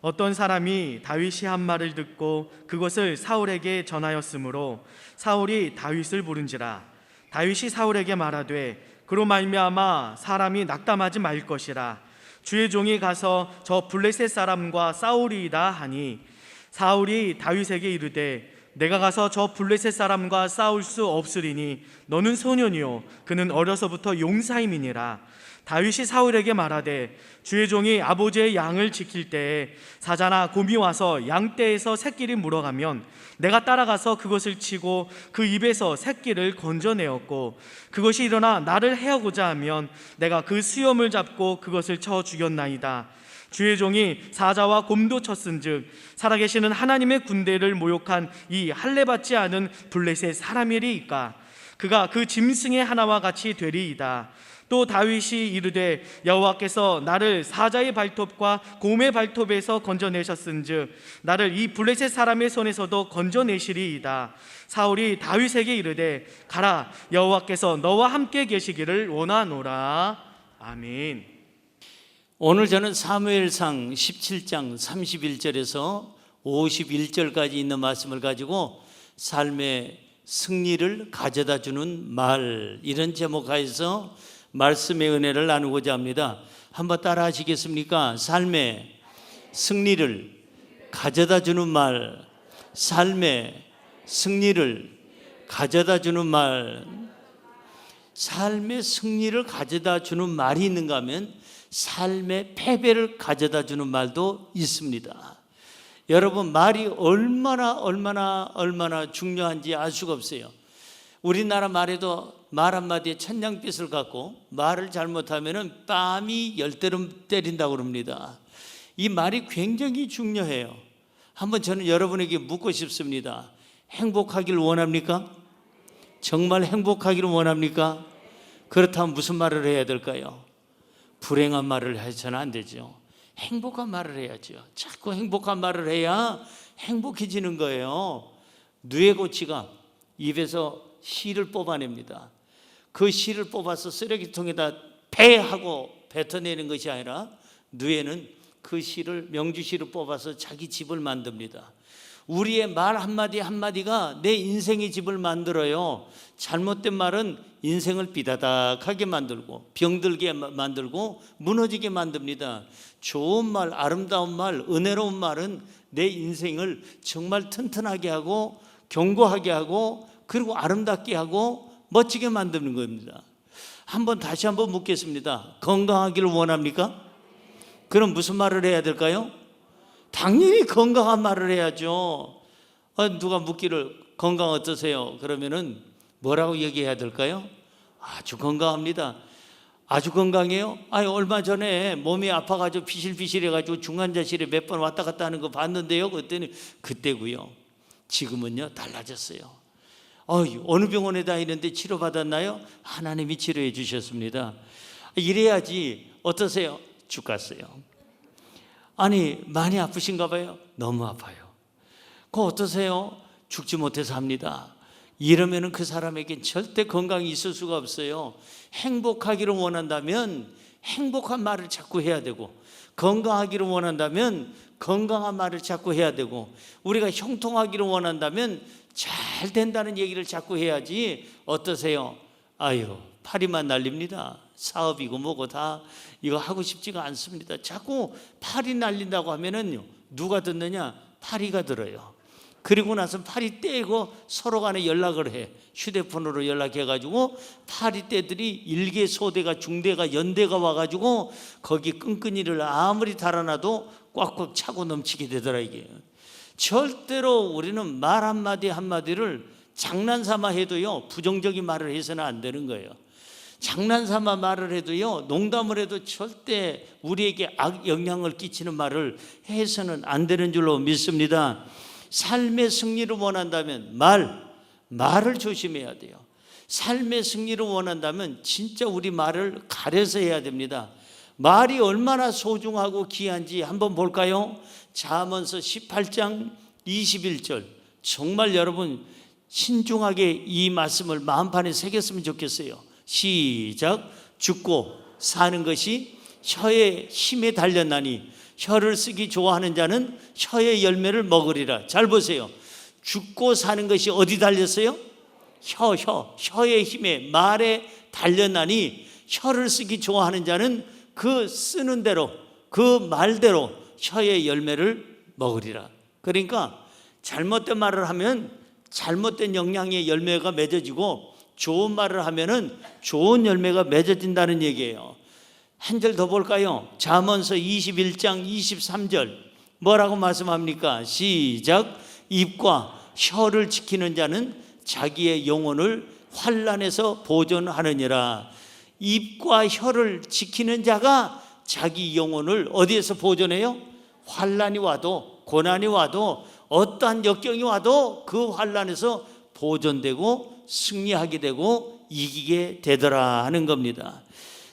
어떤 사람이 다윗이 한 말을 듣고 그것을 사울에게 전하였으므로 사울이 다윗을 부른지라. 다윗이 사울에게 말하되 그로 말미암아 사람이 낙담하지 말 것이라. 주의 종이 가서 저 블레셋 사람과 싸우리이다 하니 사울이 다윗에게 이르되 내가 가서 저 블레셋 사람과 싸울 수 없으리니 너는 소년이요 그는 어려서부터 용사임이니라. 다윗이 사울에게 말하되 주의 종이 아버지의 양을 지킬 때에 사자나 곰이 와서 양떼에서 새끼를 물어가면 내가 따라가서 그것을 치고 그 입에서 새끼를 건져내었고 그것이 일어나 나를 해하고자 하면 내가 그 수염을 잡고 그것을 쳐 죽였나이다. 주의 종이 사자와 곰도 쳤은즉 살아계시는 하나님의 군대를 모욕한 이 할례받지 않은 블레셋 사람이리이까. 그가 그 짐승의 하나와 같이 되리이다. 또 다윗이 이르되 여호와께서 나를 사자의 발톱과 곰의 발톱에서 건져내셨은즉 나를 이 블레셋 사람의 손에서도 건져내시리이다. 사울이 다윗에게 이르되 가라, 여호와께서 너와 함께 계시기를 원하노라. 아멘. 오늘 저는 사무엘상 17장 31절에서 51절까지 있는 말씀을 가지고 삶의 승리를 가져다 주는 말, 이런 제목하에서 말씀의 은혜를 나누고자 합니다. 한번 따라 하시겠습니까? 삶의 승리를 가져다 주는 말, 삶의 승리를 가져다 주는 말. 삶의 승리를 가져다 주는 말이 있는가 하면 삶의 패배를 가져다 주는 말도 있습니다. 여러분, 말이 얼마나 중요한지 알 수가 없어요. 우리나라 말에도 말 한마디에 천냥빚을 갖고 말을 잘못하면 뺨이 10대로 때린다고 그럽니다. 이 말이 굉장히 중요해요. 한번 저는 여러분에게 묻고 싶습니다. 행복하기를 원합니까? 정말 행복하기를 원합니까? 그렇다면 무슨 말을 해야 될까요? 불행한 말을 해서는 안 되죠. 행복한 말을 해야죠. 자꾸 행복한 말을 해야 행복해지는 거예요. 누에고치가 입에서 씨를 뽑아냅니다. 그 씨를 뽑아서 쓰레기통에다 배하고 뱉어내는 것이 아니라 누에는 그 씨를, 명주씨를 뽑아서 자기 집을 만듭니다. 우리의 말 한마디 한마디가 내 인생의 집을 만들어요. 잘못된 말은 인생을 비다닥하게 만들고 병들게 만들고 무너지게 만듭니다. 좋은 말, 아름다운 말, 은혜로운 말은 내 인생을 정말 튼튼하게 하고 견고하게 하고 그리고 아름답게 하고 멋지게 만드는 겁니다. 다시 한번 묻겠습니다. 건강하기를 원합니까? 그럼 무슨 말을 해야 될까요? 당연히 건강한 말을 해야죠. 누가 묻기를 건강 어떠세요? 그러면은 뭐라고 얘기해야 될까요? 아주 건강합니다. 아주 건강해요? 얼마 전에 몸이 아파가지고 비실비실해가지고 중환자실에 몇 번 왔다 갔다 하는 거 봤는데요. 그때고요. 지금은요 달라졌어요. 어느 병원에 다니는데 치료받았나요? 하나님이 치료해 주셨습니다. 이래야지. 어떠세요? 죽겠어요. 많이 아프신가 봐요? 너무 아파요. 그거 어떠세요? 죽지 못해서 합니다. 이러면 그 사람에겐 절대 건강이 있을 수가 없어요. 행복하기를 원한다면 행복한 말을 자꾸 해야 되고, 건강하기를 원한다면 건강한 말을 자꾸 해야 되고, 우리가 형통하기를 원한다면 잘 된다는 얘기를 자꾸 해야지. 어떠세요? 파리만 날립니다. 사업이고 뭐고 다 이거 하고 싶지가 않습니다. 자꾸 파리 날린다고 하면은요, 누가 듣느냐? 파리가 들어요. 그리고 나서 파리 떼고 서로 간에 연락을 해. 휴대폰으로 연락해가지고 파리떼들이 1개 소대가 중대가 연대가 와가지고 거기 끈끈이를 아무리 달아놔도 꽉꽉 차고 넘치게 되더라. 이게 절대로 우리는 말 한마디 한마디를 장난삼아 해도요, 부정적인 말을 해서는 안 되는 거예요. 장난삼아 말을 해도요, 농담을 해도 절대 우리에게 악영향을 끼치는 말을 해서는 안 되는 줄로 믿습니다. 삶의 승리를 원한다면 말을 조심해야 돼요. 삶의 승리를 원한다면 진짜 우리 말을 가려서 해야 됩니다. 말이 얼마나 소중하고 귀한지 한번 볼까요? 잠언서 18장 21절. 정말 여러분 신중하게 이 말씀을 마음판에 새겼으면 좋겠어요. 시작. 죽고 사는 것이 혀의 힘에 달렸나니 혀를 쓰기 좋아하는 자는 혀의 열매를 먹으리라. 잘 보세요. 죽고 사는 것이 어디 달렸어요? 혀의 힘에, 말에 달렸나니 혀를 쓰기 좋아하는 자는 그 쓰는 대로, 그 말대로 혀의 열매를 먹으리라. 그러니까 잘못된 말을 하면 잘못된 영양의 열매가 맺어지고, 좋은 말을 하면은 좋은 열매가 맺어진다는 얘기예요. 한 절 더 볼까요? 잠언서 21장 23절 뭐라고 말씀합니까? 시작. 입과 혀를 지키는 자는 자기의 영혼을 환난에서 보존하느니라. 입과 혀를 지키는 자가 자기 영혼을 어디에서 보존해요? 환난이 와도, 고난이 와도, 어떠한 역경이 와도 그 환난에서 보존되고 승리하게 되고 이기게 되더라 하는 겁니다.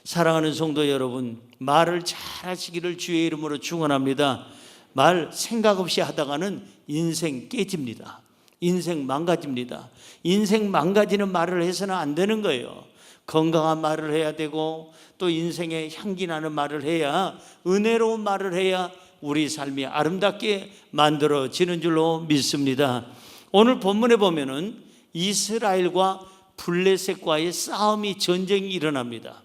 사랑하는 성도 여러분, 말을 잘 하시기를 주의 이름으로 축원합니다. 말 생각 없이 하다가는 인생 깨집니다. 인생 망가집니다. 인생 망가지는 말을 해서는 안 되는 거예요. 건강한 말을 해야 되고, 또 인생에 향기 나는 말을 해야, 은혜로운 말을 해야 우리 삶이 아름답게 만들어지는 줄로 믿습니다. 오늘 본문에 보면은 이스라엘과 블레셋과의 싸움이, 전쟁이 일어납니다.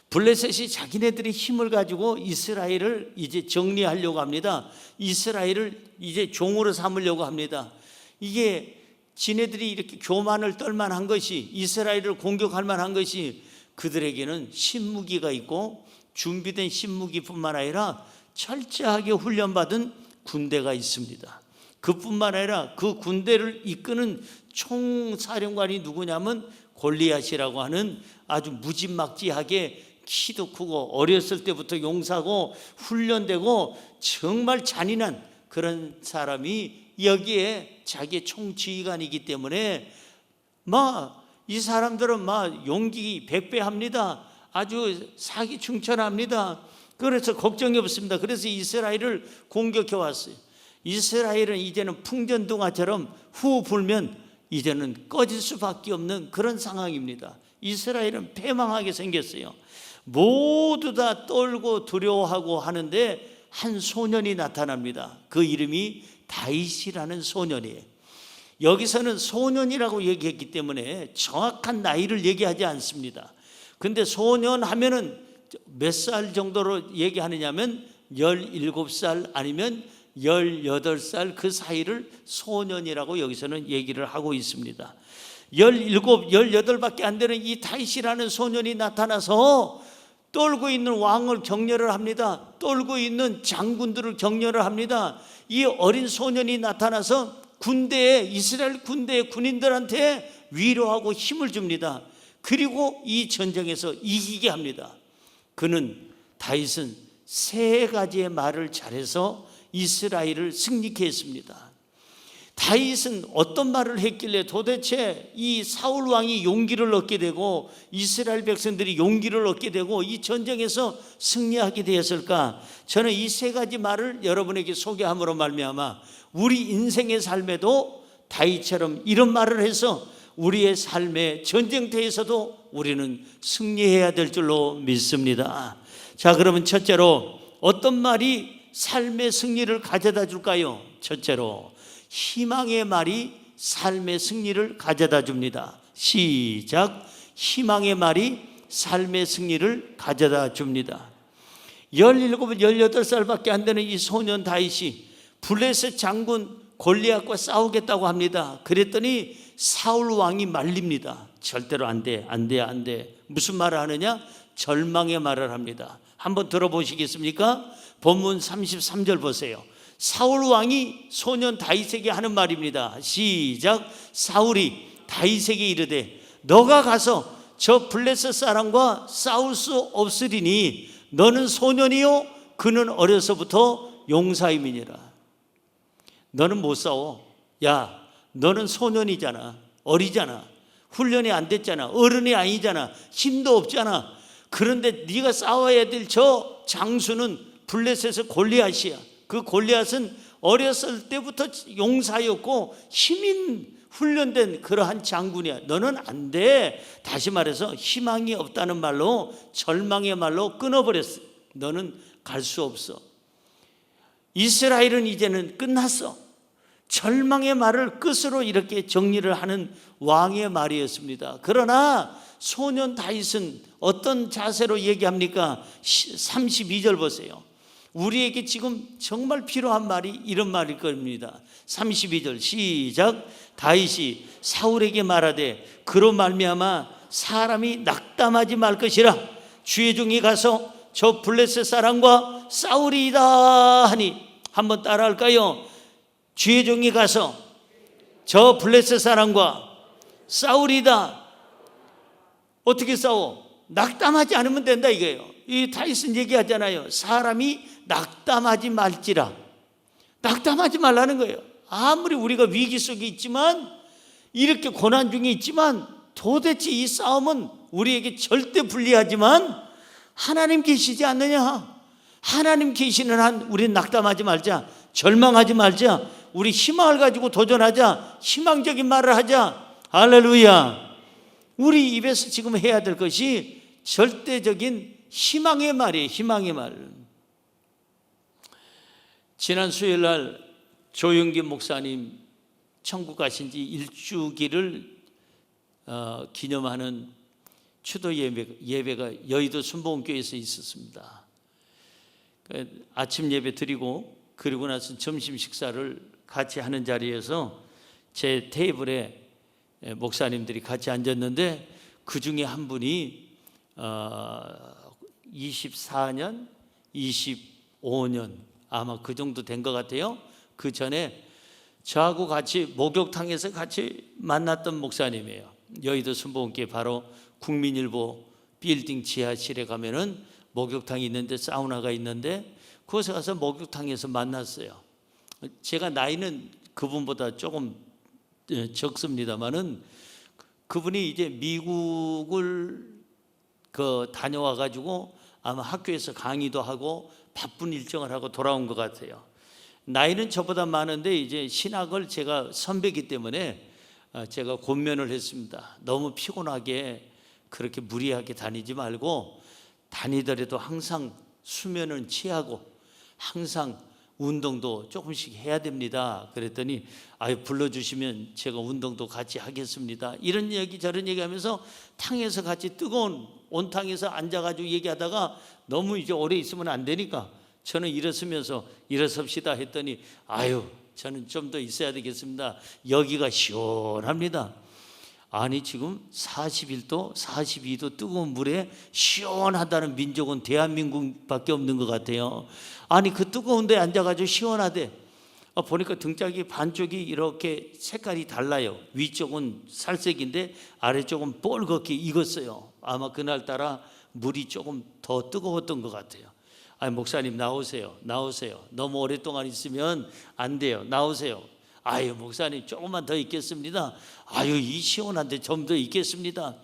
블레셋이 자기네들의 힘을 가지고 이스라엘을 이제 정리하려고 합니다. 이스라엘을 이제 종으로 삼으려고 합니다. 이게 지네들이 이렇게 교만을 떨만한 것이, 이스라엘을 공격할 만한 것이, 그들에게는 신무기가 있고 준비된 신무기뿐만 아니라 철저하게 훈련받은 군대가 있습니다. 그뿐만 아니라 그 군대를 이끄는 총사령관이 누구냐면 골리앗이라고 하는 아주 무지막지하게 키도 크고 어렸을 때부터 용사고 훈련되고 정말 잔인한 그런 사람이 여기에 자기의 총지휘관이기 때문에 이 사람들은 용기 백배합니다. 아주 사기충천합니다. 그래서 걱정이 없습니다. 그래서 이스라엘을 공격해 왔어요. 이스라엘은 이제는 풍전등화처럼 후 불면 이제는 꺼질 수밖에 없는 그런 상황입니다. 이스라엘은 패망하게 생겼어요. 모두 다 떨고 두려워하고 하는데 한 소년이 나타납니다. 그 이름이 다윗이라는 소년이에요. 여기서는 소년이라고 얘기했기 때문에 정확한 나이를 얘기하지 않습니다. 근데 소년 하면은 몇 살 정도로 얘기하느냐면 17살 아니면 18살 그 사이를 소년이라고 여기서는 얘기를 하고 있습니다. 17, 18밖에 안 되는 이 다윗이라는 소년이 나타나서 떨고 있는 왕을 격려를 합니다. 떨고 있는 장군들을 격려를 합니다. 이 어린 소년이 나타나서 이스라엘 군대의 군인들한테 위로하고 힘을 줍니다. 그리고 이 전쟁에서 이기게 합니다. 다윗은 세 가지의 말을 잘해서 이스라엘을 승리케 했습니다. 다윗은 어떤 말을 했길래 도대체 이 사울 왕이 용기를 얻게 되고 이스라엘 백성들이 용기를 얻게 되고 이 전쟁에서 승리하게 되었을까? 저는 이 세 가지 말을 여러분에게 소개함으로 말미암아 우리 인생의 삶에도 다윗처럼 이런 말을 해서 우리의 삶의 전쟁터에서도 우리는 승리해야 될 줄로 믿습니다. 자, 그러면 첫째로 어떤 말이 삶의 승리를 가져다 줄까요? 첫째로 희망의 말이 삶의 승리를 가져다 줍니다. 시작. 희망의 말이 삶의 승리를 가져다 줍니다. 17, 18살밖에 안 되는 이 소년 다윗이 블레셋 장군 골리앗과 싸우겠다고 합니다. 그랬더니 사울 왕이 말립니다. 절대로 안 돼. 무슨 말을 하느냐? 절망의 말을 합니다. 한번 들어보시겠습니까? 본문 33절 보세요. 사울 왕이 소년 다윗에게 하는 말입니다. 시작. 사울이 다윗에게 이르되 너가 가서 저 블레셋 사람과 싸울 수 없으리니 너는 소년이요 그는 어려서부터 용사임이니라. 너는 못 싸워. 야, 너는 소년이잖아. 어리잖아. 훈련이 안 됐잖아. 어른이 아니잖아. 힘도 없잖아. 그런데 네가 싸워야 될 저 장수는 블레셋의 골리앗이야. 그 골리앗은 어렸을 때부터 용사였고 힘인 훈련된 그러한 장군이야. 너는 안 돼. 다시 말해서 희망이 없다는 말로, 절망의 말로 끊어버렸어. 너는 갈 수 없어. 이스라엘은 이제는 끝났어. 절망의 말을 끝으로 이렇게 정리를 하는 왕의 말이었습니다. 그러나 소년 다윗은 어떤 자세로 얘기합니까? 32절 보세요. 우리에게 지금 정말 필요한 말이 이런 말일 겁니다. 32절 시작. 다윗이 사울에게 말하되 그로 말미암아 사람이 낙담하지 말 것이라. 주의 종이 가서 저 블레셋 사람과 싸우리이다 하니, 한번 따라할까요? 주의 종이 가서 저 블레셋 사람과 싸우리다. 어떻게 싸워? 낙담하지 않으면 된다 이거예요. 이 다윗은 얘기하잖아요. 사람이 낙담하지 말지라. 낙담하지 말라는 거예요. 아무리 우리가 위기 속에 있지만, 이렇게 고난 중에 있지만, 도대체 이 싸움은 우리에게 절대 불리하지만 하나님 계시지 않느냐? 하나님 계시는 한 우리는 낙담하지 말자. 절망하지 말자. 우리 희망을 가지고 도전하자. 희망적인 말을 하자. 할렐루야. 우리 입에서 지금 해야 될 것이 절대적인 희망의 말이에요. 희망의 말. 지난 수요일 날 조영기 목사님 천국 가신 지 일주기를 기념하는 추도 예배가 여의도 순복음교회에서 있었습니다. 아침 예배 드리고 그리고 나서 점심 식사를 같이 하는 자리에서 제 테이블에 목사님들이 같이 앉았는데, 그 중에 한 분이 24년, 25년 아마 그 정도 된 것 같아요. 그 전에 저하고 같이 목욕탕에서 같이 만났던 목사님이에요. 여의도 순복음교회 바로 국민일보 빌딩 지하실에 가면은 목욕탕이 있는데, 사우나가 있는데 그곳에 가서 목욕탕에서 만났어요. 제가 나이는 그분보다 조금 적습니다만은 그분이 이제 미국을 다녀와 가지고 아마 학교에서 강의도 하고 바쁜 일정을 하고 돌아온 것 같아요. 나이는 저보다 많은데 이제 신학을 제가 선배이기 때문에 제가 권면을 했습니다. 너무 피곤하게 그렇게 무리하게 다니지 말고, 다니더라도 항상 수면은 취하고 항상 운동도 조금씩 해야 됩니다. 그랬더니 불러주시면 제가 운동도 같이 하겠습니다. 이런 얘기 저런 얘기하면서 탕에서 같이 뜨거운 온탕에서 앉아가지고 얘기하다가 너무 이제 오래 있으면 안 되니까 저는 일어서면서 일어섭시다 했더니 저는 좀 더 있어야 되겠습니다. 여기가 시원합니다. 아니 지금 41도 42도 뜨거운 물에 시원하다는 민족은 대한민국밖에 없는 것 같아요. 아니 그 뜨거운 데 앉아가지고 시원하대. 보니까 등짝이 반쪽이 이렇게 색깔이 달라요. 위쪽은 살색인데 아래쪽은 뻘겋게 익었어요. 아마 그날따라 물이 조금 더 뜨거웠던 것 같아요. 목사님 나오세요. 너무 오랫동안 있으면 안 돼요. 나오세요. 목사님 조금만 더 있겠습니다. 이 시원한데 좀 더 있겠습니다.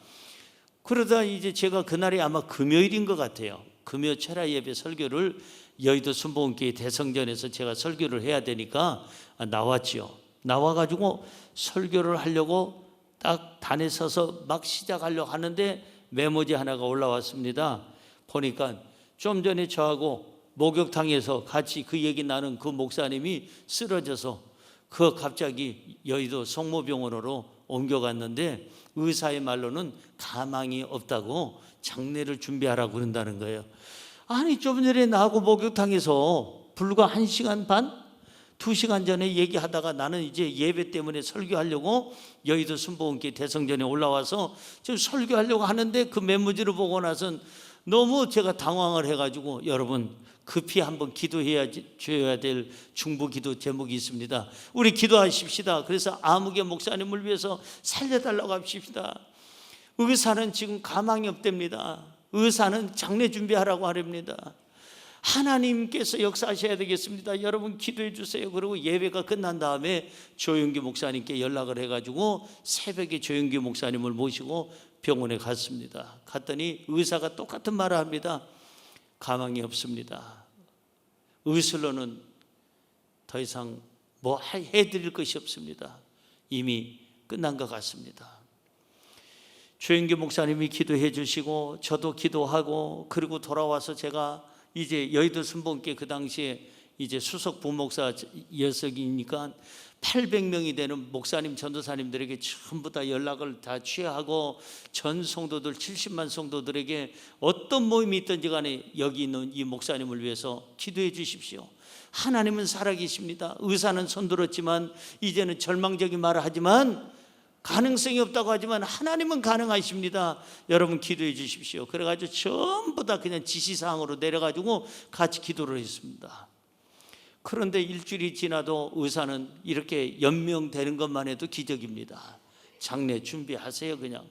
그러다 이제 제가 그날이 아마 금요일인 것 같아요. 금요 철야 예배 설교를 여의도 순복음교회 대성전에서 제가 설교를 해야 되니까 나왔지요. 나와가지고 설교를 하려고 딱 단에 서서 막 시작하려고 하는데 메모지 하나가 올라왔습니다. 보니까 좀 전에 저하고 목욕탕에서 같이 그 얘기 나눈 그 목사님이 쓰러져서 갑자기 여의도 성모병원으로 옮겨갔는데, 의사의 말로는 가망이 없다고 장례를 준비하라고 그런다는 거예요. 아니 좀 전에 나하고 목욕탕에서 불과 1시간 반? 2시간 전에 얘기하다가 나는 이제 예배 때문에 설교하려고 여의도 순복음교회 대성전에 올라와서 지금 설교하려고 하는데 그 메모지를 보고 나선 너무 제가 당황을 해가지고, 여러분 급히 한번 기도해야 줘야 될 중보기도 제목이 있습니다. 우리 기도하십시다. 그래서 아무개 목사님을 위해서 살려달라고 합시다. 의사는 지금 가망이 없답니다. 의사는 장례 준비하라고 하렵니다. 하나님께서 역사하셔야 되겠습니다. 여러분 기도해 주세요. 그리고 예배가 끝난 다음에 조영기 목사님께 연락을 해가지고 새벽에 조영기 목사님을 모시고 병원에 갔습니다. 갔더니 의사가 똑같은 말을 합니다. 가망이 없습니다. 의술로는 더 이상 뭐 해드릴 것이 없습니다. 이미 끝난 것 같습니다. 조영기 목사님이 기도해 주시고 저도 기도하고, 그리고 돌아와서 제가 이제 여의도 순복음교회 그 당시에 이제 수석 부목사 여석이니까 800명이 되는 목사님, 전도사님들에게 전부 다 연락을 다 취하고 전 성도들 70만 성도들에게 어떤 모임이 있든지 간에 여기 있는 이 목사님을 위해서 기도해 주십시오. 하나님은 살아계십니다. 의사는 손들었지만 이제는 절망적인 말을 하지만 가능성이 없다고 하지만 하나님은 가능하십니다. 여러분 기도해 주십시오. 그래가지고 전부 다 그냥 지시사항으로 내려가지고 같이 기도를 했습니다. 그런데 일주일이 지나도 의사는 이렇게 연명되는 것만 해도 기적입니다. 장례 준비하세요 그냥.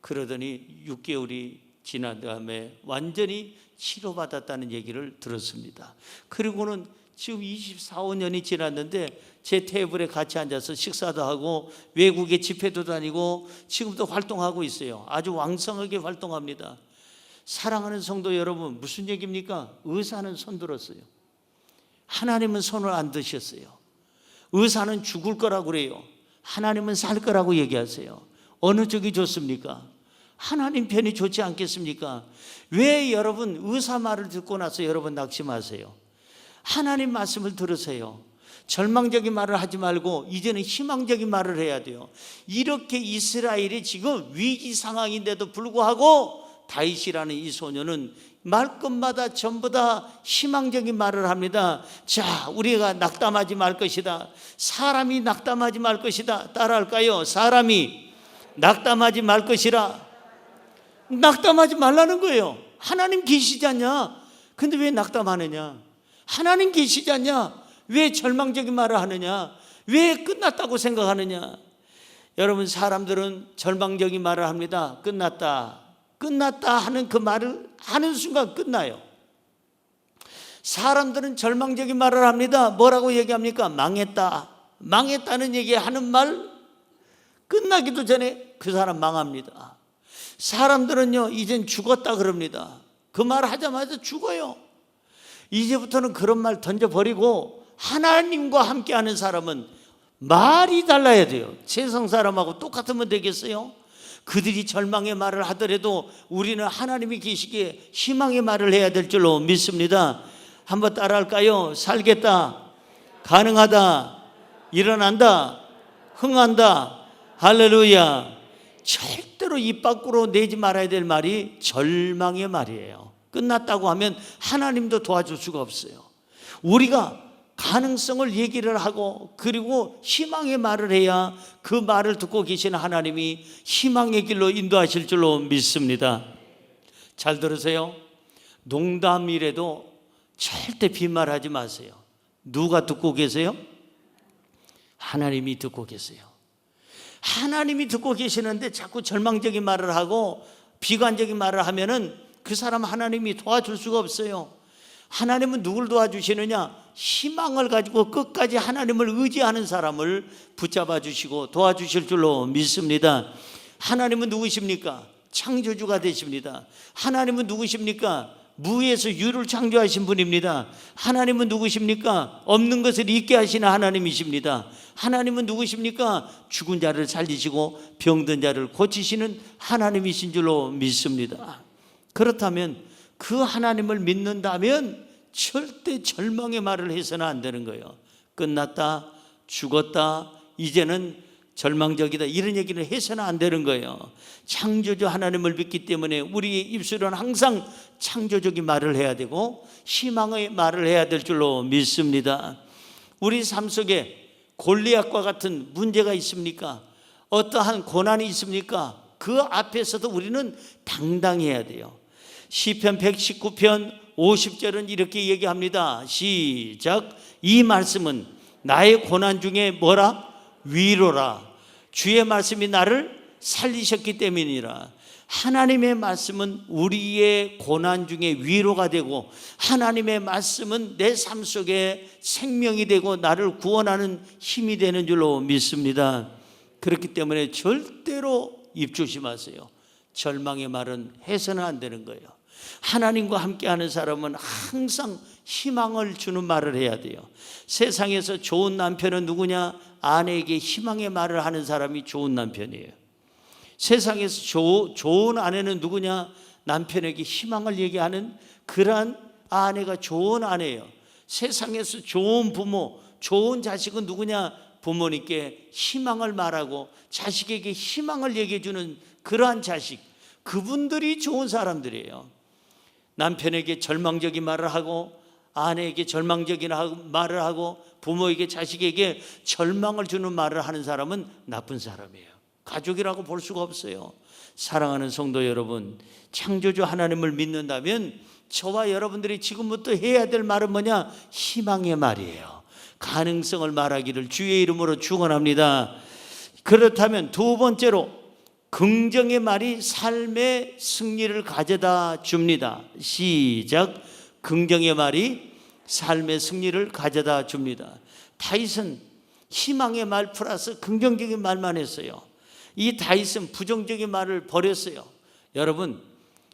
그러더니 6개월이 지난 다음에 완전히 치료받았다는 얘기를 들었습니다. 그리고는 지금 24, 5년이 지났는데 제 테이블에 같이 앉아서 식사도 하고 외국에 집회도 다니고 지금도 활동하고 있어요. 아주 왕성하게 활동합니다. 사랑하는 성도 여러분, 무슨 얘기입니까? 의사는 손 들었어요. 하나님은 손을 안 드셨어요. 의사는 죽을 거라고 그래요. 하나님은 살 거라고 얘기하세요. 어느 쪽이 좋습니까? 하나님 편이 좋지 않겠습니까? 왜 여러분 의사 말을 듣고 나서 여러분 낙심하세요? 하나님 말씀을 들으세요. 절망적인 말을 하지 말고 이제는 희망적인 말을 해야 돼요. 이렇게 이스라엘이 지금 위기 상황인데도 불구하고 다윗이라는 이 소녀는 말끝마다 전부 다 희망적인 말을 합니다. 자, 우리가 낙담하지 말 것이다. 사람이 낙담하지 말 것이다. 따라할까요? 사람이 낙담하지 말 것이라. 낙담하지 말라는 거예요. 하나님 계시지 않냐? 근데 왜 낙담하느냐? 하나님 계시지 않냐? 왜 절망적인 말을 하느냐? 왜 끝났다고 생각하느냐? 여러분, 사람들은 절망적인 말을 합니다. 끝났다. 끝났다 하는 그 말을 하는 순간 끝나요. 사람들은 절망적인 말을 합니다. 뭐라고 얘기합니까? 망했다. 망했다는 얘기하는 말 끝나기도 전에 그 사람 망합니다. 사람들은요, 이젠 죽었다 그럽니다. 그 말 하자마자 죽어요. 이제부터는 그런 말 던져버리고 하나님과 함께하는 사람은 말이 달라야 돼요. 세상 사람하고 똑같으면 되겠어요? 그들이 절망의 말을 하더라도 우리는 하나님이 계시기에 희망의 말을 해야 될 줄로 믿습니다. 한번 따라할까요? 살겠다, 가능하다, 일어난다, 흥한다. 할렐루야. 절대로 입 밖으로 내지 말아야 될 말이 절망의 말이에요. 끝났다고 하면 하나님도 도와줄 수가 없어요. 우리가 가능성을 얘기를 하고 그리고 희망의 말을 해야 그 말을 듣고 계시는 하나님이 희망의 길로 인도하실 줄로 믿습니다. 잘 들으세요. 농담이라도 절대 빈말하지 마세요. 누가 듣고 계세요? 하나님이 듣고 계세요. 하나님이 듣고 계시는데 자꾸 절망적인 말을 하고 비관적인 말을 하면은 그 사람 하나님이 도와줄 수가 없어요. 하나님은 누굴 도와주시느냐? 희망을 가지고 끝까지 하나님을 의지하는 사람을 붙잡아 주시고 도와주실 줄로 믿습니다. 하나님은 누구십니까? 창조주가 되십니다. 하나님은 누구십니까? 무에서 유를 창조하신 분입니다. 하나님은 누구십니까? 없는 것을 있게 하시는 하나님이십니다. 하나님은 누구십니까? 죽은 자를 살리시고 병든 자를 고치시는 하나님이신 줄로 믿습니다. 그렇다면 그 하나님을 믿는다면 절대 절망의 말을 해서는 안 되는 거예요. 끝났다, 죽었다, 이제는 절망적이다, 이런 얘기는 해서는 안 되는 거예요. 창조주 하나님을 믿기 때문에 우리의 입술은 항상 창조적인 말을 해야 되고 희망의 말을 해야 될 줄로 믿습니다. 우리 삶 속에 골리앗과 같은 문제가 있습니까? 어떠한 고난이 있습니까? 그 앞에서도 우리는 당당해야 돼요. 시편 119편 50절은 이렇게 얘기합니다. 시작. 이 말씀은 나의 고난 중에 뭐라? 위로라. 주의 말씀이 나를 살리셨기 때문이라. 하나님의 말씀은 우리의 고난 중에 위로가 되고 하나님의 말씀은 내 삶 속에 생명이 되고 나를 구원하는 힘이 되는 줄로 믿습니다. 그렇기 때문에 절대로 입 조심하세요. 절망의 말은 해서는 안 되는 거예요. 하나님과 함께하는 사람은 항상 희망을 주는 말을 해야 돼요. 세상에서 좋은 남편은 누구냐? 아내에게 희망의 말을 하는 사람이 좋은 남편이에요. 세상에서 좋은 아내는 누구냐? 남편에게 희망을 얘기하는 그러한 아내가 좋은 아내예요. 세상에서 좋은 부모, 좋은 자식은 누구냐? 부모님께 희망을 말하고 자식에게 희망을 얘기해 주는 그러한 자식, 그분들이 좋은 사람들이에요. 남편에게 절망적인 말을 하고 아내에게 절망적인 말을 하고 부모에게 자식에게 절망을 주는 말을 하는 사람은 나쁜 사람이에요. 가족이라고 볼 수가 없어요. 사랑하는 성도 여러분, 창조주 하나님을 믿는다면 저와 여러분들이 지금부터 해야 될 말은 뭐냐? 희망의 말이에요. 가능성을 말하기를 주의 이름으로 축원합니다. 그렇다면 두 번째로, 긍정의 말이 삶의 승리를 가져다 줍니다. 시작. 긍정의 말이 삶의 승리를 가져다 줍니다. 다윗은 희망의 말 플러스 긍정적인 말만 했어요. 이 다윗은 부정적인 말을 버렸어요. 여러분,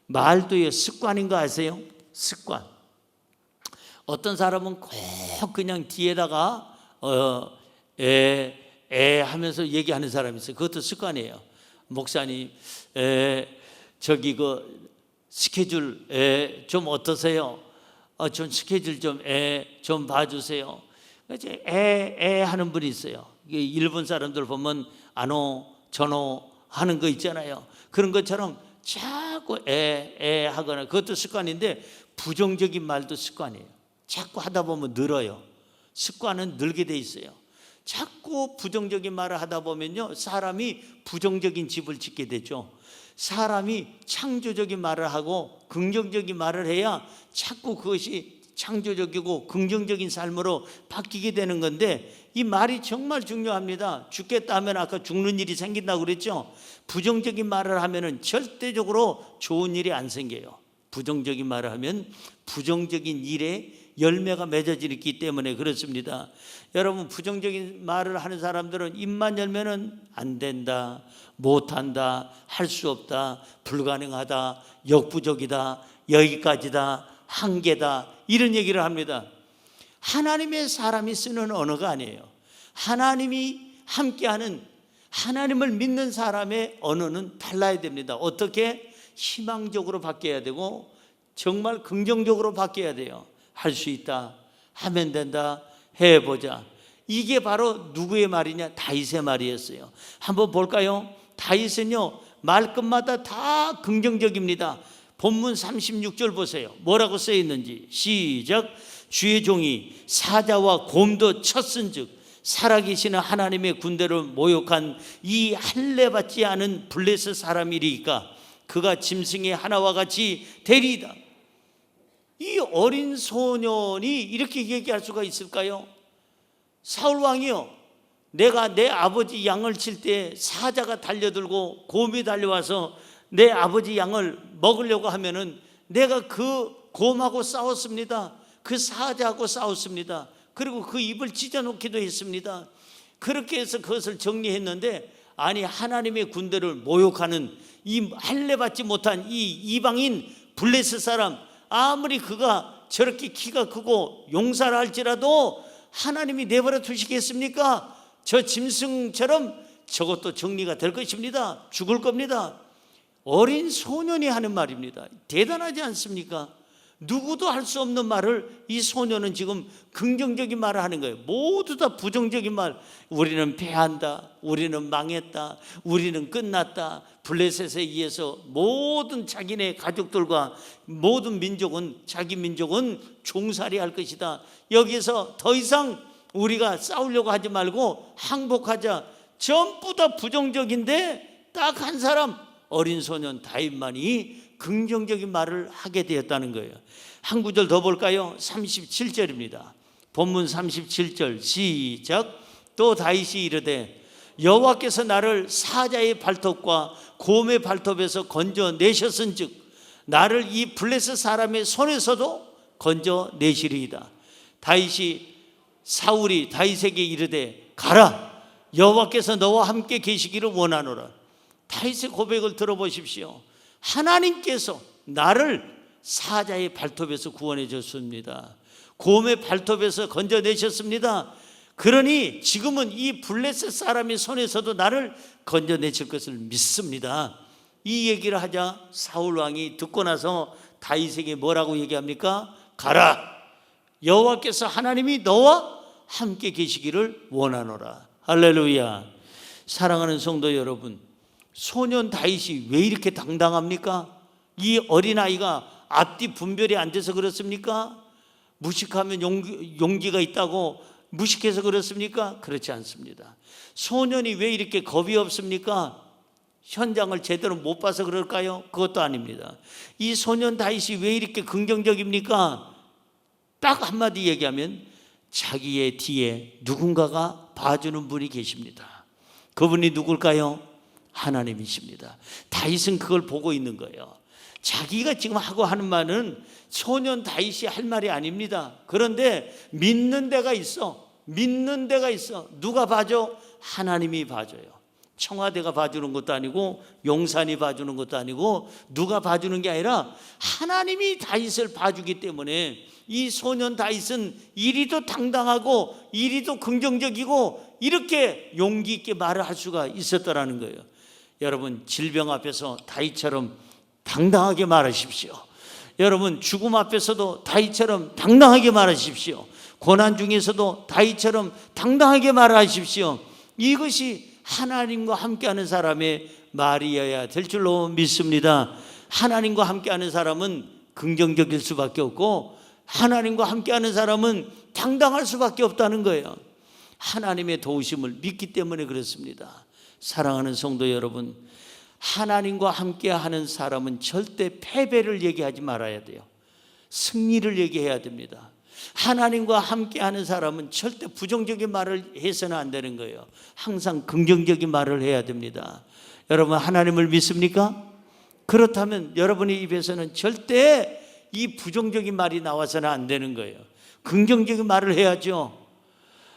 말도의 습관인 거 아세요? 습관. 어떤 사람은 꼭 그냥 뒤에다가 하면서 얘기하는 사람이 있어요. 그것도 습관이에요. 목사님, 저기 그 스케줄 좀 어떠세요? 좀 스케줄 좀 봐주세요. 이제 하는 분이 있어요. 일본 사람들 보면 안오 전오 하는 거 있잖아요. 그런 것처럼 자꾸 하거나, 그것도 습관인데 부정적인 말도 습관이에요. 자꾸 하다 보면 늘어요. 습관은 늘게 돼 있어요. 자꾸 부정적인 말을 하다 보면요, 사람이 부정적인 집을 짓게 되죠. 사람이 창조적인 말을 하고 긍정적인 말을 해야 자꾸 그것이 창조적이고 긍정적인 삶으로 바뀌게 되는 건데, 이 말이 정말 중요합니다. 죽겠다 하면 아까 죽는 일이 생긴다고 그랬죠. 부정적인 말을 하면은 절대적으로 좋은 일이 안 생겨요. 부정적인 말을 하면 부정적인 일에 열매가 맺어지기 때문에 그렇습니다. 여러분, 부정적인 말을 하는 사람들은 입만 열면은 안 된다, 못한다, 할 수 없다, 불가능하다, 역부족이다, 여기까지다, 한계다, 이런 얘기를 합니다. 하나님의 사람이 쓰는 언어가 아니에요. 하나님이 함께하는, 하나님을 믿는 사람의 언어는 달라야 됩니다. 어떻게? 희망적으로 바뀌어야 되고 정말 긍정적으로 바뀌어야 돼요. 할 수 있다, 하면 된다, 해보자. 이게 바로 누구의 말이냐? 다윗의 말이었어요. 한번 볼까요? 다윗은요, 말끝마다 다 긍정적입니다. 본문 36절 보세요. 뭐라고 써 있는지. 시작. 주의 종이 사자와 곰도 쳤은즉 살아계시는 하나님의 군대를 모욕한 이 할례받지 않은 블레셋 사람이리까 그가 짐승의 하나와 같이 되리이다. 이 어린 소년이 이렇게 얘기할 수가 있을까요? 사울 왕이요, 내가 내 아버지 양을 칠 때 사자가 달려들고 곰이 달려와서 내 아버지 양을 먹으려고 하면은 내가 그 곰하고 싸웠습니다. 그 사자하고 싸웠습니다. 그리고 그 입을 찢어놓기도 했습니다. 그렇게 해서 그것을 정리했는데, 아니 하나님의 군대를 모욕하는 이 할례받지 못한 이 이방인 블레셋 사람, 아무리 그가 저렇게 키가 크고 용사를 할지라도 하나님이 내버려 두시겠습니까? 저 짐승처럼 저것도 정리가 될 것입니다. 죽을 겁니다. 어린 소년이 하는 말입니다. 대단하지 않습니까? 누구도 할 수 없는 말을 이 소년은 지금 긍정적인 말을 하는 거예요. 모두 다 부정적인 말. 우리는 패한다, 우리는 망했다, 우리는 끝났다, 블레셋에 의해서 모든 자기네 가족들과 모든 민족은, 자기 민족은 종살이 할 것이다. 여기서 더 이상 우리가 싸우려고 하지 말고 항복하자. 전부 다 부정적인데 딱 한 사람, 어린 소년 다윗만이 긍정적인 말을 하게 되었다는 거예요. 한 구절 더 볼까요? 37절입니다. 본문 37절 시작. 또 다윗이 이르되 여호와께서 나를 사자의 발톱과 곰의 발톱에서 건져내셨은즉 나를 이 블레셋 사람의 손에서도 건져내시리이다. 사울이 다윗에게 이르되 가라, 여호와께서 너와 함께 계시기를 원하노라. 다윗의 고백을 들어보십시오. 하나님께서 나를 사자의 발톱에서 구원해 줬습니다. 곰의 발톱에서 건져내셨습니다. 그러니 지금은 이 블레셋 사람의 손에서도 나를 건져내실 것을 믿습니다. 이 얘기를 하자 사울 왕이 듣고 나서 다윗에게 뭐라고 얘기합니까? 가라. 여호와께서 하나님이 너와 함께 계시기를 원하노라. 할렐루야. 사랑하는 성도 여러분, 소년 다윗이 왜 이렇게 당당합니까? 이 어린아이가 앞뒤 분별이 안 돼서 그렇습니까? 무식하면 용기가 있다고 무식해서 그렇습니까? 그렇지 않습니다. 소년이 왜 이렇게 겁이 없습니까? 현장을 제대로 못 봐서 그럴까요? 그것도 아닙니다. 이 소년 다윗이 왜 이렇게 긍정적입니까? 딱 한마디 얘기하면 자기의 뒤에 누군가가 봐주는 분이 계십니다. 그분이 누굴까요? 하나님이십니다. 다윗은 그걸 보고 있는 거예요. 자기가 지금 하고 하는 말은 소년 다윗이 할 말이 아닙니다. 그런데 믿는 데가 있어. 믿는 데가 있어. 누가 봐줘? 하나님이 봐줘요. 청와대가 봐주는 것도 아니고 용산이 봐주는 것도 아니고 누가 봐주는 게 아니라 하나님이 다윗을 봐주기 때문에 이 소년 다윗은 이리도 당당하고 이리도 긍정적이고 이렇게 용기 있게 말을 할 수가 있었더라는 거예요. 여러분, 질병 앞에서 다윗처럼 당당하게 말하십시오. 여러분, 죽음 앞에서도 다윗처럼 당당하게 말하십시오. 고난 중에서도 다윗처럼 당당하게 말하십시오. 이것이 하나님과 함께하는 사람의 말이어야 될 줄로 믿습니다. 하나님과 함께하는 사람은 긍정적일 수밖에 없고 하나님과 함께하는 사람은 당당할 수밖에 없다는 거예요. 하나님의 도우심을 믿기 때문에 그렇습니다. 사랑하는 성도 여러분, 하나님과 함께하는 사람은 절대 패배를 얘기하지 말아야 돼요. 승리를 얘기해야 됩니다. 하나님과 함께하는 사람은 절대 부정적인 말을 해서는 안 되는 거예요. 항상 긍정적인 말을 해야 됩니다. 여러분, 하나님을 믿습니까? 그렇다면 여러분의 입에서는 절대 이 부정적인 말이 나와서는 안 되는 거예요. 긍정적인 말을 해야죠.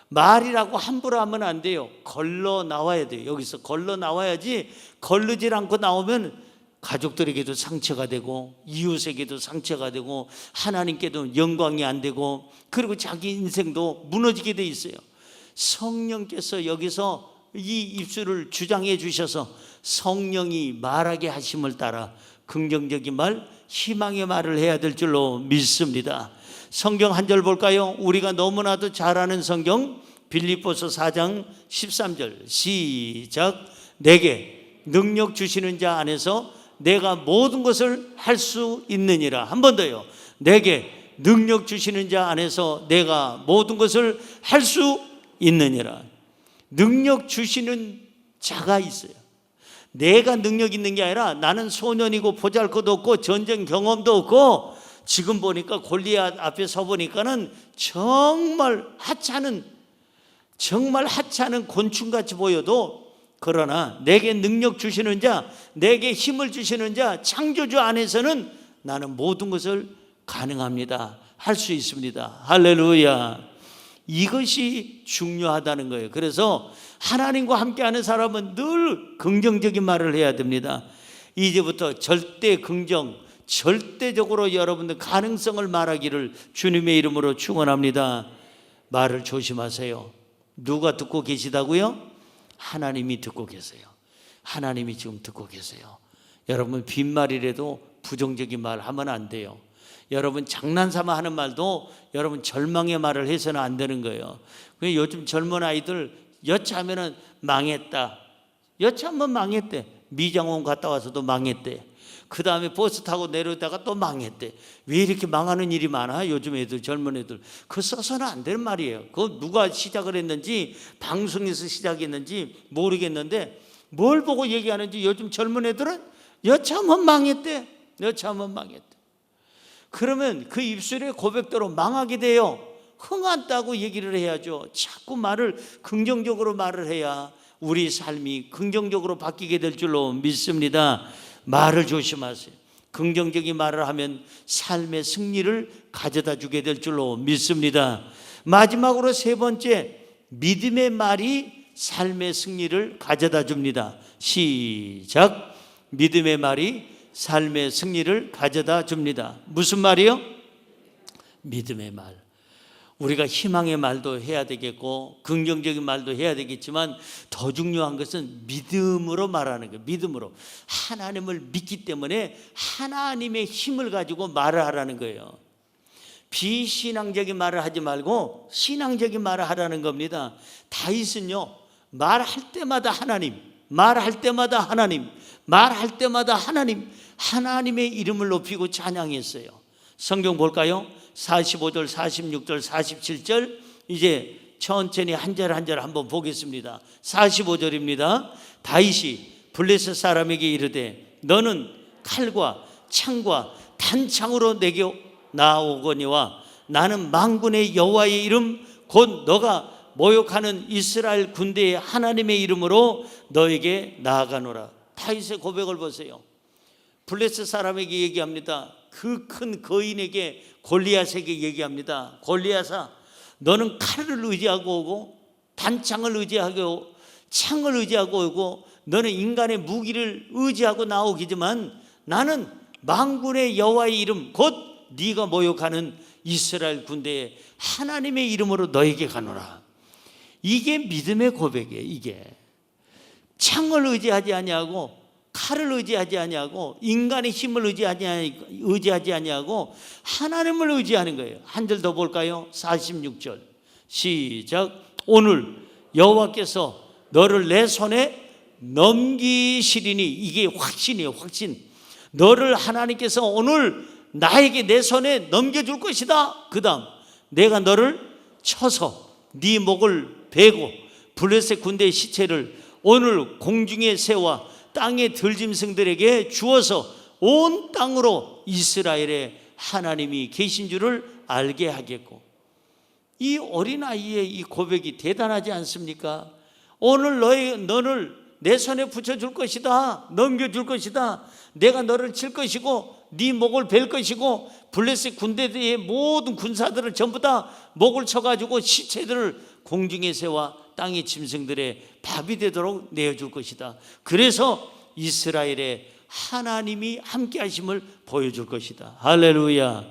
말이라고 함부로 하면 안 돼요. 걸러 나와야 돼요. 여기서 걸러 나와야지, 걸르질 않고 나오면 가족들에게도 상처가 되고 이웃에게도 상처가 되고 하나님께도 영광이 안 되고 그리고 자기 인생도 무너지게 돼 있어요. 성령께서 여기서 이 입술을 주장해 주셔서 성령이 말하게 하심을 따라 긍정적인 말, 희망의 말을 해야 될 줄로 믿습니다. 성경 한 절 볼까요? 우리가 너무나도 잘 아는 성경 빌립보서 4장 13절 시작. 내게 능력 주시는 자 안에서 내가 모든 것을 할 수 있느니라. 한 번 더요. 내게 능력 주시는 자 안에서 내가 모든 것을 할 수 있느니라. 능력 주시는 자가 있어요. 내가 능력 있는 게 아니라 나는 소년이고 보잘것도 없고 전쟁 경험도 없고 지금 보니까 골리앗 앞에 서 보니까는 정말 하찮은 곤충같이 보여도 그러나 내게 능력 주시는 자, 내게 힘을 주시는 자, 창조주 안에서는 나는 모든 것을 가능합니다. 할 수 있습니다. 할렐루야. 이것이 중요하다는 거예요. 그래서 하나님과 함께하는 사람은 늘 긍정적인 말을 해야 됩니다. 이제부터 절대 긍정, 절대적으로 여러분들 가능성을 말하기를 주님의 이름으로 축원합니다. 말을 조심하세요. 누가 듣고 계시다고요? 하나님이 듣고 계세요. 하나님이 지금 듣고 계세요. 여러분, 빈말이라도 부정적인 말 하면 안 돼요. 여러분, 장난삼아 하는 말도 여러분 절망의 말을 해서는 안 되는 거예요. 요즘 젊은 아이들 여차하면은 망했다. 여차하면 망했대. 미장원 갔다 와서도 망했대. 그 다음에 버스 타고 내려다가 또 망했대. 왜 이렇게 망하는 일이 많아? 요즘 애들, 젊은 애들. 그거 써서는 안 되는 말이에요. 그거 누가 시작을 했는지, 방송에서 시작했는지 모르겠는데 뭘 보고 얘기하는지 요즘 젊은 애들은 여차하면 망했대. 여차하면 망했대. 그러면 그 입술의 고백대로 망하게 돼요. 흥한다고 얘기를 해야죠. 자꾸 말을 긍정적으로 말을 해야 우리 삶이 긍정적으로 바뀌게 될 줄로 믿습니다. 말을 조심하세요. 긍정적인 말을 하면 삶의 승리를 가져다 주게 될 줄로 믿습니다. 마지막으로 세 번째, 믿음의 말이 삶의 승리를 가져다 줍니다. 시작. 믿음의 말이 삶의 승리를 가져다 줍니다. 무슨 말이요? 믿음의 말. 우리가 희망의 말도 해야 되겠고 긍정적인 말도 해야 되겠지만 더 중요한 것은 믿음으로 말하는 거예요. 믿음으로. 하나님을 믿기 때문에 하나님의 힘을 가지고 말을 하라는 거예요. 비신앙적인 말을 하지 말고 신앙적인 말을 하라는 겁니다. 다윗은요, 말할 때마다 하나님, 말할 때마다 하나님, 말할 때마다 하나님, 하나님의 이름을 높이고 찬양했어요. 성경 볼까요? 45절, 46절, 47절 이제 천천히 한 절 한 절 한번 보겠습니다. 45절입니다. 다윗이 블레셋 사람에게 이르되 너는 칼과 창과 단창으로 내게 나오거니와 나는 만군의 여호와의 이름 곧 너가 모욕하는 이스라엘 군대의 하나님의 이름으로 너에게 나아가노라. 다윗의 고백을 보세요. 블레셋 사람에게 얘기합니다. 그 큰 거인에게, 골리앗에게 얘기합니다. 골리앗아, 너는 칼을 의지하고 오고 단창을 의지하고 창을 의지하고 오고 너는 인간의 무기를 의지하고 나오기지만 나는 만군의 여호와의 이름 곧 네가 모욕하는 이스라엘 군대의 하나님의 이름으로 너에게 가노라. 이게 믿음의 고백이에요. 이게 창을 의지하지 아니하고 칼을 의지하지 아니하고 인간의 힘을 의지하지 아니하고 하나님을 의지하는 거예요. 한 절 더 볼까요? 46절 시작. 오늘 여호와께서 너를 내 손에 넘기시리니, 이게 확신이에요. 확신. 너를 하나님께서 오늘 나에게 내 손에 넘겨줄 것이다. 그 다음 내가 너를 쳐서 네 목을 베고 블레셋 군대의 시체를 오늘 공중의 새와 땅의 들짐승들에게 주어서 온 땅으로 이스라엘의 하나님이 계신 줄을 알게 하겠고. 이 어린아이의 이 고백이 대단하지 않습니까? 오늘 너를 내 손에 붙여줄 것이다. 넘겨줄 것이다. 내가 너를 칠 것이고 네 목을 벨 것이고 블레셋 군대의 모든 군사들을 전부 다 목을 쳐가지고 시체들을 공중의 새와 땅의 짐승들의 밥이 되도록 내어줄 것이다. 그래서 이스라엘의 하나님이 함께 하심을 보여줄 것이다. 할렐루야.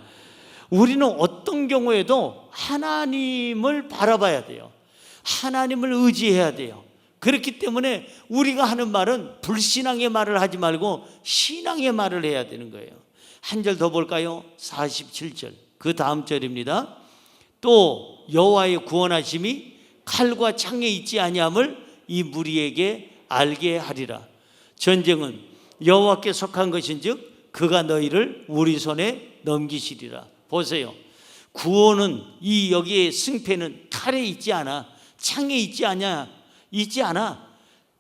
우리는 어떤 경우에도 하나님을 바라봐야 돼요. 하나님을 의지해야 돼요. 그렇기 때문에 우리가 하는 말은 불신앙의 말을 하지 말고 신앙의 말을 해야 되는 거예요. 한 절 더 볼까요? 47절 그 다음 절입니다. 또 여호와의 구원하심이 칼과 창에 있지 아니함을 이 무리에게 알게 하리라. 전쟁은 여호와께 속한 것인즉 그가 너희를 우리 손에 넘기시리라. 보세요. 구원은 여기에 승패는 칼에 있지 않아, 창에 있지 않아.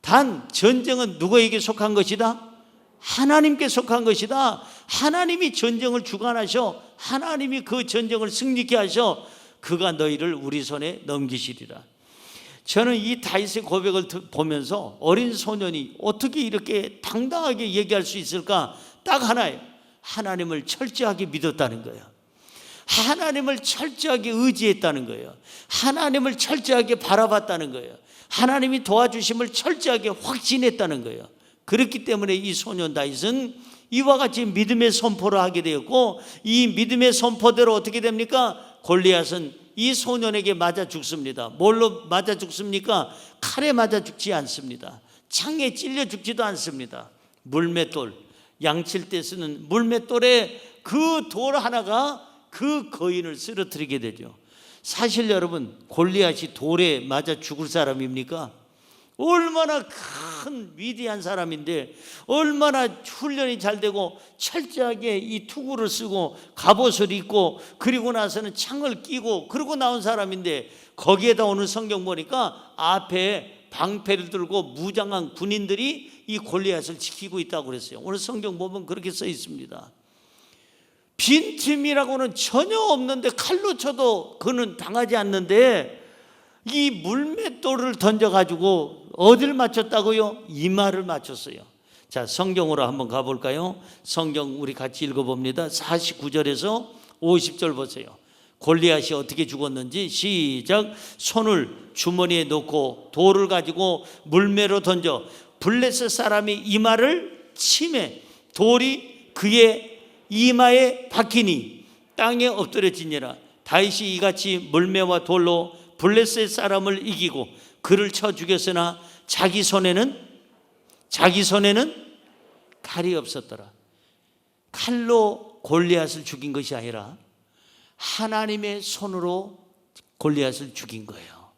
단 전쟁은 누구에게 속한 것이다? 하나님께 속한 것이다. 하나님이 전쟁을 주관하셔. 하나님이 그 전쟁을 승리케 하셔. 그가 너희를 우리 손에 넘기시리라. 저는 이 다윗의 고백을 보면서 어린 소년이 어떻게 이렇게 당당하게 얘기할 수 있을까? 딱 하나예요. 하나님을 철저하게 믿었다는 거예요. 하나님을 철저하게 의지했다는 거예요. 하나님을 철저하게 바라봤다는 거예요. 하나님이 도와주심을 철저하게 확신했다는 거예요. 그렇기 때문에 이 소년 다윗은 이와 같이 믿음의 선포를 하게 되었고, 이 믿음의 선포대로 어떻게 됩니까? 골리앗은 이 소년에게 맞아 죽습니다. 뭘로 맞아 죽습니까? 칼에 맞아 죽지 않습니다. 창에 찔려 죽지도 않습니다. 물맷돌, 양칠 때 쓰는 물맷돌에 그 돌 하나가 그 거인을 쓰러뜨리게 되죠. 사실 여러분, 골리앗이 돌에 맞아 죽을 사람입니까? 얼마나 큰 위대한 사람인데, 얼마나 훈련이 잘 되고 철저하게 이 투구를 쓰고 갑옷을 입고 그리고 나서는 창을 끼고 그러고 나온 사람인데, 거기에다 오늘 성경 보니까 앞에 방패를 들고 무장한 군인들이 이 골리앗을 지키고 있다고 그랬어요. 오늘 성경 보면 그렇게 써 있습니다. 빈틈이라고는 전혀 없는데, 칼로 쳐도 그는 당하지 않는데, 이 물맷돌을 던져가지고 어디를 맞췄다고요? 이마를 맞췄어요. 자, 성경으로 한번 가볼까요? 성경 우리 같이 읽어봅니다. 49절에서 50절 보세요. 골리앗이 어떻게 죽었는지 시작. 손을 주머니에 넣고 돌을 가지고 물매로 던져 블레셋 사람이 이마를 치매 돌이 그의 이마에 박히니 땅에 엎드려지니라. 다윗이 이같이 물매와 돌로 블레셋 사람을 이기고 그를 쳐 죽였으나 자기 손에는 칼이 없었더라. 칼로 골리앗을 죽인 것이 아니라 하나님의 손으로 골리앗을 죽인 거예요.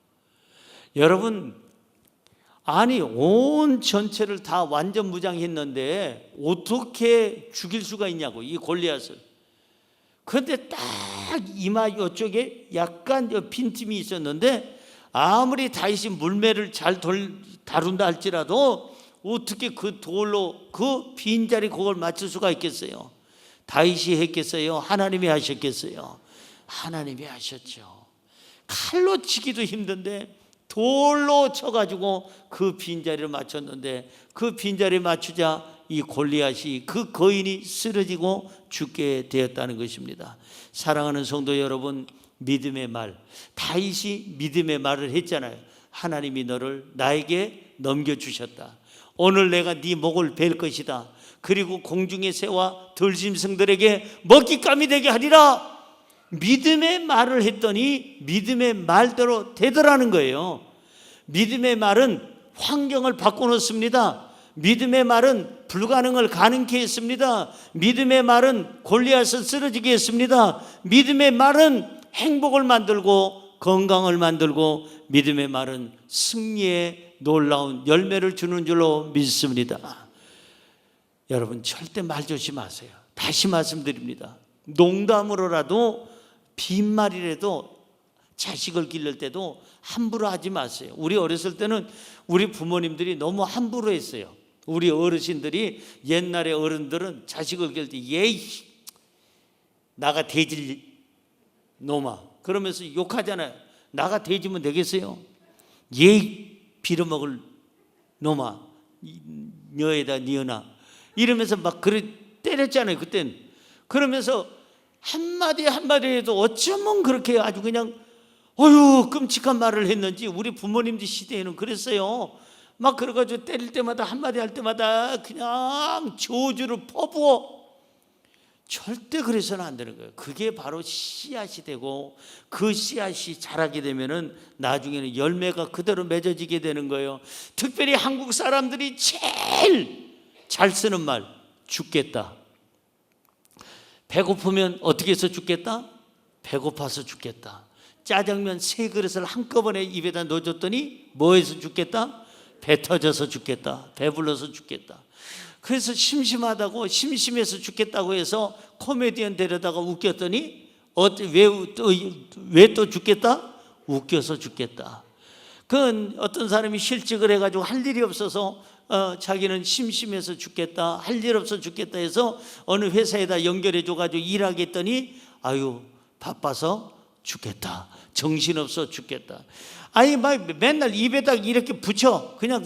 여러분, 아니 온 전체를 다 완전 무장했는데 어떻게 죽일 수가 있냐고, 이 골리앗을. 그런데 딱 이마 이쪽에 약간 빈틈이 있었는데 아무리 다윗이 물매를 잘 다룬다 할지라도 어떻게 그 돌로 그 빈자리 그걸 맞출 수가 있겠어요? 다윗이 했겠어요? 하나님이 하셨겠어요? 하나님이 하셨죠. 칼로 치기도 힘든데 돌로 쳐가지고 그 빈자리를 맞췄는데, 그 빈자리를 맞추자 이 골리앗이, 그 거인이 쓰러지고 죽게 되었다는 것입니다. 사랑하는 성도 여러분, 믿음의 말, 다윗이 믿음의 말을 했잖아요. 하나님이 너를 나에게 넘겨주셨다. 오늘 내가 네 목을 벨 것이다. 그리고 공중의 새와 들짐승들에게 먹잇감이 되게 하리라. 믿음의 말을 했더니 믿음의 말대로 되더라는 거예요. 믿음의 말은 환경을 바꿔놓습니다. 믿음의 말은 불가능을 가능케 했습니다. 믿음의 말은 골리앗을 쓰러지게 했습니다. 믿음의 말은 행복을 만들고 건강을 만들고, 믿음의 말은 승리의 놀라운 열매를 주는 줄로 믿습니다. 여러분, 절대 말 조심하세요. 다시 말씀드립니다. 농담으로라도 빈말이라도 자식을 기를 때도 함부로 하지 마세요. 우리 어렸을 때는 우리 부모님들이 너무 함부로 했어요. 우리 어르신들이, 옛날에 어른들은 자식을 기를 때 예이 나가 돼질 놈아 그러면서 욕하잖아요. 나가 돼지면 되겠어요? 예이 빌어먹을 놈아, 여에다 니어나 이러면서 막 때렸잖아요 그땐. 그러면서 한마디 한마디 해도 어쩌면 그렇게 아주 그냥 어휴 끔찍한 말을 했는지, 우리 부모님들 시대에는 그랬어요. 막 그래가지고 때릴 때마다 한마디 할 때마다 그냥 저주를 퍼부어. 절대 그래서는 안 되는 거예요. 그게 바로 씨앗이 되고, 그 씨앗이 자라게 되면은 나중에는 열매가 그대로 맺어지게 되는 거예요. 특별히 한국 사람들이 제일 잘 쓰는 말, 죽겠다. 배고프면 어떻게 해서 죽겠다? 배고파서 죽겠다. 짜장면 3그릇을 한꺼번에 입에다 넣어줬더니 뭐해서 죽겠다? 배 터져서 죽겠다. 배불러서 죽겠다. 그래서 심심하다고, 심심해서 죽겠다고 해서 코미디언 데려다가 웃겼더니 왜 또 죽겠다? 웃겨서 죽겠다. 그건 어떤 사람이 실직을 해가지고 할 일이 없어서 자기는 심심해서 죽겠다, 할 일 없어 죽겠다 해서 어느 회사에다 연결해줘가지고 일하게 했더니 아유 바빠서 죽겠다, 정신없어 죽겠다. 아니 막 맨날 입에다 이렇게 붙여. 그냥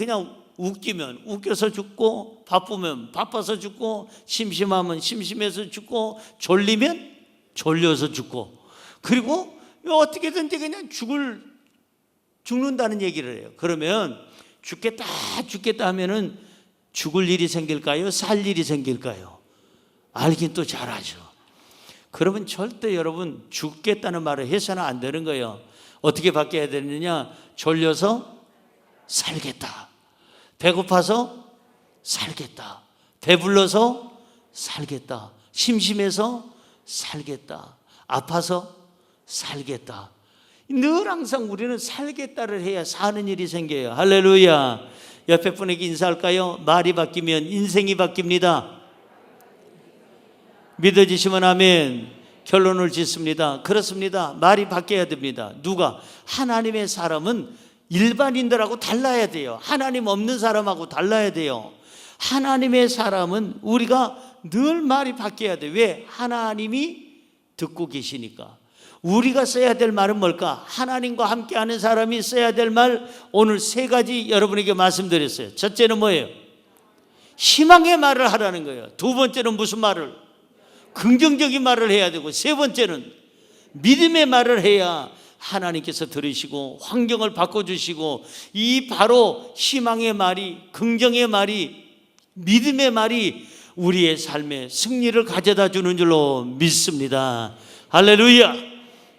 웃기면 웃겨서 죽고, 바쁘면 바빠서 죽고, 심심하면 심심해서 죽고, 졸리면 졸려서 죽고, 그리고 어떻게든지 그냥 죽는다는 얘기를 해요. 그러면 죽겠다 하면은 죽을 일이 생길까요? 살 일이 생길까요? 알긴 또 잘하죠. 그러면 절대 여러분 죽겠다는 말을 해서는 안 되는 거예요. 어떻게 바뀌어야 되느냐? 졸려서 살겠다, 배고파서 살겠다, 배불러서 살겠다, 심심해서 살겠다, 아파서 살겠다. 늘 항상 우리는 살겠다를 해야 사는 일이 생겨요. 할렐루야. 옆에 분에게 인사할까요? 말이 바뀌면 인생이 바뀝니다. 믿어지시면 아멘. 결론을 짓습니다. 그렇습니다. 말이 바뀌어야 됩니다. 누가? 하나님의 사람은 일반인들하고 달라야 돼요. 하나님 없는 사람하고 달라야 돼요. 하나님의 사람은 우리가 늘 말이 바뀌어야 돼요. 왜? 하나님이 듣고 계시니까. 우리가 써야 될 말은 뭘까? 하나님과 함께하는 사람이 써야 될 말, 오늘 3가지 여러분에게 말씀드렸어요. 첫째는 뭐예요? 희망의 말을 하라는 거예요. 두 번째는 무슨 말을? 긍정적인 말을 해야 되고, 세 번째는 믿음의 말을 해야 하나님께서 들으시고 환경을 바꿔주시고, 이 바로 희망의 말이, 긍정의 말이, 믿음의 말이 우리의 삶에 승리를 가져다 주는 줄로 믿습니다. 할렐루야.